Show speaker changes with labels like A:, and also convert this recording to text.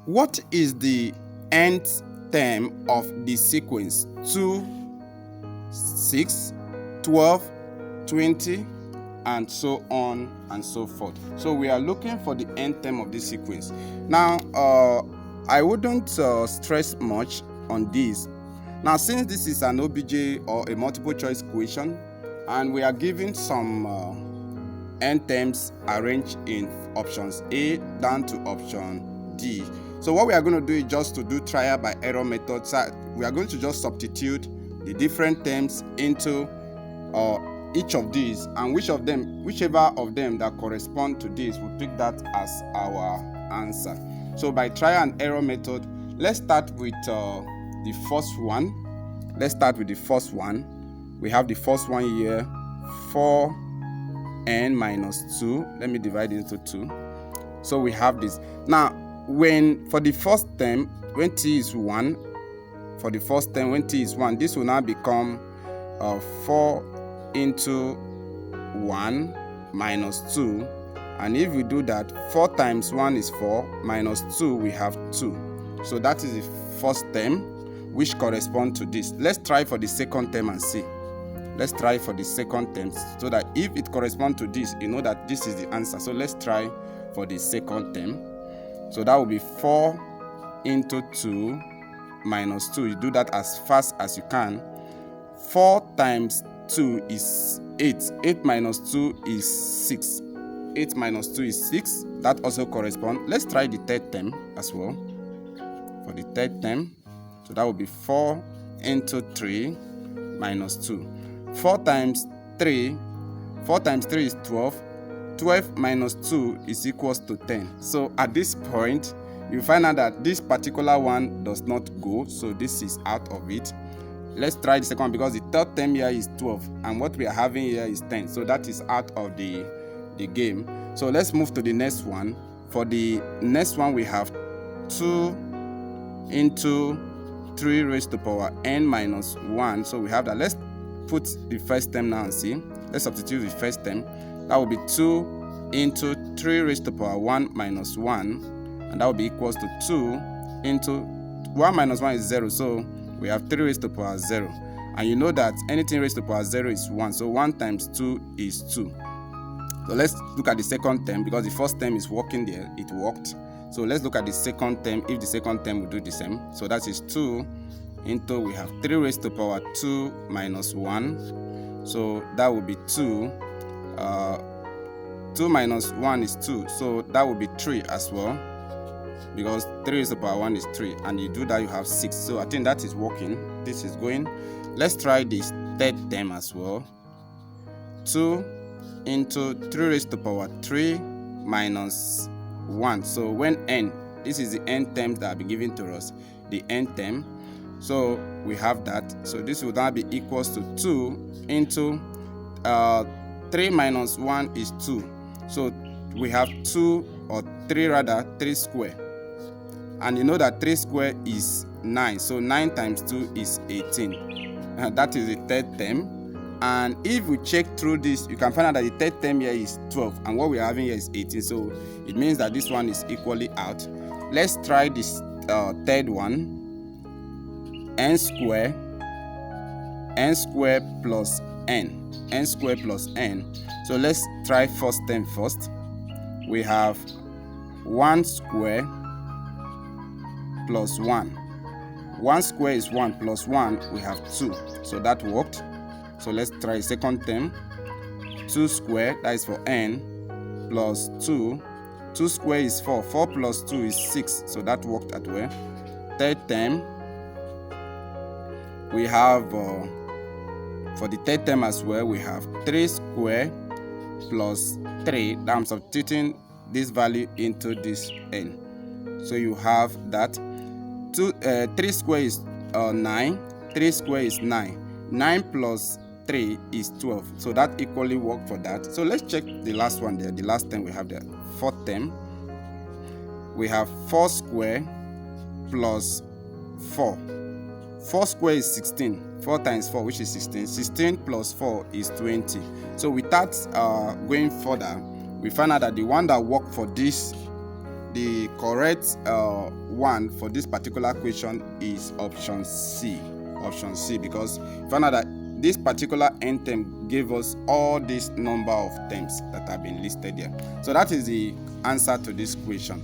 A: What is the nth term of the sequence 2, 6, 12, 20, and so on and so forth? So we are looking for the nth term of this sequence. Now, I wouldn't stress much on this. Now, since this is an OBJ or a multiple choice question, and we are given some n terms arranged in options A down to option D. So what we are going to do is just to do trial by error method. So we are going to just substitute the different terms into each of these, and whichever of them that correspond to this, we'll pick that as our answer. So by trial and error method, let's start with the first one. We have the first one here, 4n minus 2. Let me divide it into 2. So we have this. Now, for the first term, when t is 1, this will now become 4 into 1 minus 2. And if we do that, 4 times 1 is 4, minus 2, we have 2. So that is the first term, which corresponds to this. Let's try for the second term and see. Let's try for the second term, so that if it corresponds to this, you know that this is the answer. So let's try for the second term. So that will be 4 into 2 minus 2. You do that as fast as you can. 4 times 2 is 8. 8 minus 2 is 6. 8 minus 2 is 6. That also corresponds. Let's try the third term as well. For the third term, so that will be 4 into 3 minus 2. 4 times 3 is 12. 12 minus 2 is equals to 10. So at this point, you find out that this particular one does not go, so this is out of it. Let's try the second one, because the third term here is 12 and what we are having here is 10, so that is out of the game. So let's move to the next one. For the next one, we have 2 into 3 raised to power n minus 1. So we have that. Let's put the first term now and see. Let's substitute the first term. That will be 2 into 3 raised to power 1 minus 1, and that will be equals to 2 into 1 minus 1 is 0, so we have 3 raised to power 0. And you know that anything raised to power 0 is 1, so 1 times 2 is 2. So let's look at the second term, because the first term is working there, it worked. So let's look at the second term, if the second term will do the same. So that is 2 into, we have 3 raised to power 2 minus 1. So that will be 2. 2 minus 1 is 2, so that will be 3 as well, because 3 raised to power 1 is 3, and you do that, you have 6. So I think that is working. This is going. Let's try this third term as well. 2 into 3 raised to power 3 minus 1. So when n, this is the n terms that have been given to us, the n term. So we have that. So this will now be equals to 2 into 3 minus 1 is 2. So we have 2, or 3 rather, 3 square. And you know that 3 square is 9. So 9 times 2 is 18. That is the third term. And if we check through this, you can find out that the third term here is 12. And what we are having here is 18. So it means that this one is equally out. Let's try this third one. N square plus n. N square plus n. So let's try first term first. We have 1 square plus 1. 1 square is 1 plus 1, we have 2. So that worked. So let's try second term. 2 square, that is for n, plus 2. 2 square is 4. 4 plus 2 is 6. So that worked as well. Third term, we have for the third term as well, we have 3 square plus 3. Now I'm substituting this value into this n. So you have that. 3 square is 9. 3 square is 9. 9 plus 3 is 12. So that equally worked for that. So let's check the last one there. The last term we have there. Fourth term. We have 4 square plus 4. 4 square is 16. 4 times 4, which is 16. 16 plus 4 is 20. So without going further, we find out that the one that worked for this the correct one for this particular question is option C. Option C, because you found out that this particular n term gave us all this number of terms that have been listed here. So that is the answer to this question.